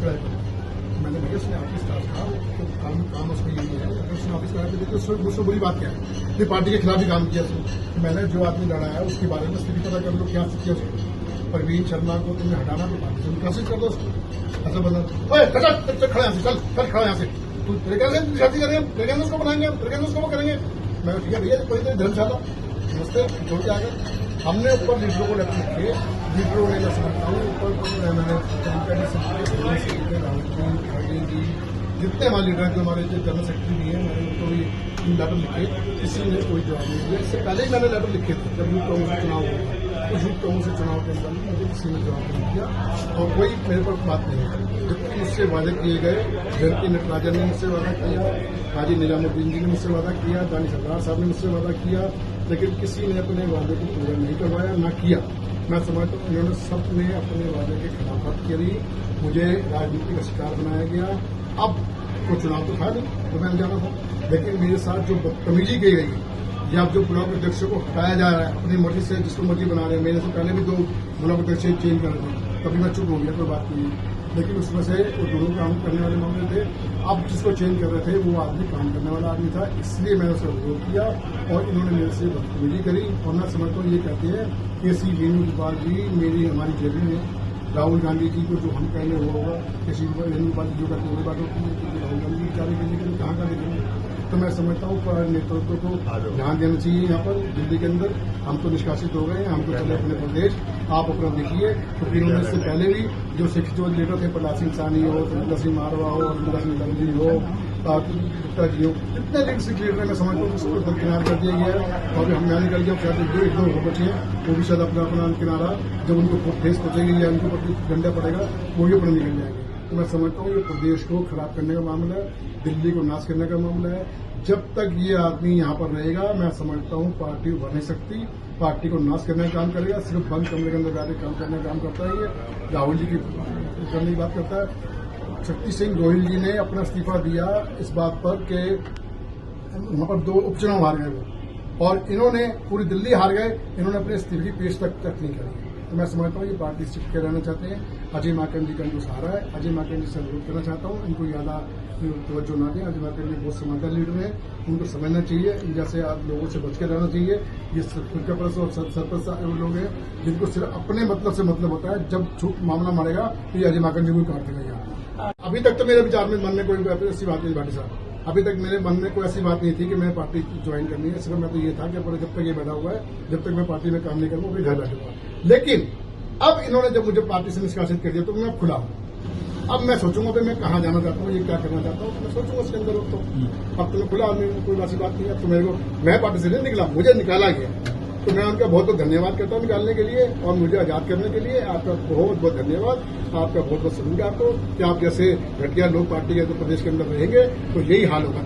Apply करो। मैंने भैया उसने ऑफिस स्टाफ था, तो काम उसमें यही है। अगर उसने ऑफिस करा के देखिए उसमें मुझसे बुरी बात क्या है, ये पार्टी के खिलाफ ही काम किया उसने। तो मैंने जो आदमी लड़ा है उसके बारे में स्थिति पता कर लो, क्या स्थिति है उसकी। परवीन शर्मा को तुमने हटाना तो पार्टी से निकासित कर दो उसको। ऐसा बोला खड़ा यहाँ से, चल खड़ा यहाँ से, तू तेरे कैसे शादी करेंगे, तेरे कैसे उसको बनाएंगे, तेरे कैसे उसको वो करेंगे। मैं ठीक है भैया, कोई तो धर्मशाला नमस्ते छोड़ के आ गए। हमने ऊपर लीडरों को लेकर लिखे, लीडरों ने मैं समझता हूँ ऊपर मैंने जितने हमारे लीडर हैं, जो हमारे जो जनरल सेक्रेटरी भी हैं, मैंने उनको भी लेटर लिखे, किसी ने कोई जवाब नहीं दिया। इससे पहले ही मैंने लेटर लिखे थे जब यूथ कांग्रेस से चुनाव हुआ, तो यूथ कांग्रेस से चुनाव के अंदर मुझे किसी ने जवाब नहीं दिया और कोई मेरे पर बात नहीं है। जबकि मुझसे वादे किए गए, जयंती नटराजन ने मुझसे वादा किया, हाजी निजामुद्दीन जी ने मुझसे वादा किया, दानी सरदार साहब ने मुझसे वादा किया, लेकिन किसी ने अपने वादे को पूरा नहीं करवाया, ना किया। मैं समझता हूँ इन्होंने सबने अपने वादे के खिलाफत करी, मुझे राजनीति का शिकार बनाया गया। अब कोई चुनाव तो था नहीं, तो मैंने जाना था, लेकिन मेरे साथ जो बदतमीजी की गई या जो ब्लॉक अध्यक्ष को हटाया जा रहा है अपनी मर्जी से, जिसको मर्जी बना रहे हैं। मेरे से पहले भी 2 ब्लॉक अध्यक्ष चेंज कर रहे थे, कभी मैं चुप हो गया, कोई बात नहीं, लेकिन उसमें से वो दोनों काम करने वाले मामले थे। अब जिसको चेंज कर रहे थे वो आदमी काम करने वाला आदमी था, इसलिए मैंने उसे विरोध किया और इन्होंने मेरे से बदतमीजी करी। और मैं समझता हूँ ये कहते हैं कि सी वेणुगोपाल जी मेरी हमारी जेबी में राहुल गांधी जी को जो हम कहने वो होगा, किसी वेणुगोपाल जी जो कहते हैं वो बात होती है कि राहुल गांधी जी कार्य करने के लिए कहाँ का देखेंगे। तो मैं समझता हूँ नेतृत्व को ध्यान देना चाहिए। यहाँ पर दिल्ली के अंदर हम तो निष्कासित हो गए हैं, हम तो चले अपने प्रदेश, आप अपना देखिए। क्योंकि इन्होंने इससे पहले भी जो सिख जो लीडर थे, प्रहलाद सिंह सानी हो, सुरेंद्र सिंह मारवा हो, अरविंद सिंह लंजी हो, गुप्ता जी हो, इतने सिख लीडर मैं समझता हूँ उसको दरकिनार कर दिया गया है। और हम यहाँ निकल गया, शायद 1-2 हो बचे हैं, वो भी शायद अपना किनारा जब उनको ठेस पहुंचेगी या उनके ऊपर डंडा पड़ेगा वो भी अपना निकल जाएंगे। तो मैं समझता हूँ ये प्रदेश को खराब करने का मामला है, दिल्ली को नाश करने का मामला है। जब तक ये आदमी यहाँ पर रहेगा, मैं समझता हूँ पार्टी उभर नहीं सकती, पार्टी को नाश करने का काम करेगा। सिर्फ बंद कमरे के अंदर जाकर काम करने का काम करता है। ये राहुल जी की करने की बात करता है। शक्ति सिंह गोहिल जी ने अपना इस्तीफा दिया इस बात पर कि वहां पर 2 उपचुनाव हार गए वो, और इन्होंने पूरी दिल्ली हार गए, इन्होंने अपने इस्तीफे की पेश तक नहीं करी। तो मैं समझता हूँ ये पार्टी से चिपके रहना चाहते हैं। अजय माकन जी का इनको सहारा है, अजय माकन जी से अनुरोध करना चाहता हूँ इनको ज़्यादा तवज्जो ना दें। अजय माकन जी बहुत समझदार लीडर हैं, उनको समझना चाहिए, जैसे आप लोगों से बच के रहना चाहिए। ये सरपंच और सरपंच लोग हैं जिनको सिर्फ अपने मतलब से मतलब होता है, जब मामला मरेगा तो ये अजय माकन जी को काट देगा यहाँ। अभी तक तो मेरे विचार में मन में कोई ऐसी बात नहीं भाटी साहब, अभी तक मेरे मन में कोई ऐसी बात नहीं थी कि मैं पार्टी ज्वाइन करनी है। सिर्फ मैं तो ये था कि जब तक ये बैठा हुआ है, जब तक मैं पार्टी में काम नहीं करूंगा, घर बैठूंगा। लेकिन अब इन्होंने जब मुझे पार्टी से निष्कासित कर दिया तो मैं खुला हूं। अब मैं सोचूंगा भाई मैं कहाँ जाना चाहता हूँ, ये क्या करना चाहता हूँ, तो मैं सोचूंगा उसके अंदर। तो अब तो मैं खुला आदमी, कोई ऐसी बात नहीं है। तो मेरे को, मैं पार्टी से नहीं निकला, मुझे निकाला गया, तो मैं उनका बहुत बहुत धन्यवाद करता हूँ निकालने के लिए और मुझे आजाद करने के लिए। आपका बहुत बहुत धन्यवाद, आपका बहुत बहुत सलूट आपको कि आप जैसे घटिया लोग पार्टी के प्रदेश के अंदर रहेंगे तो यही हाल होगा।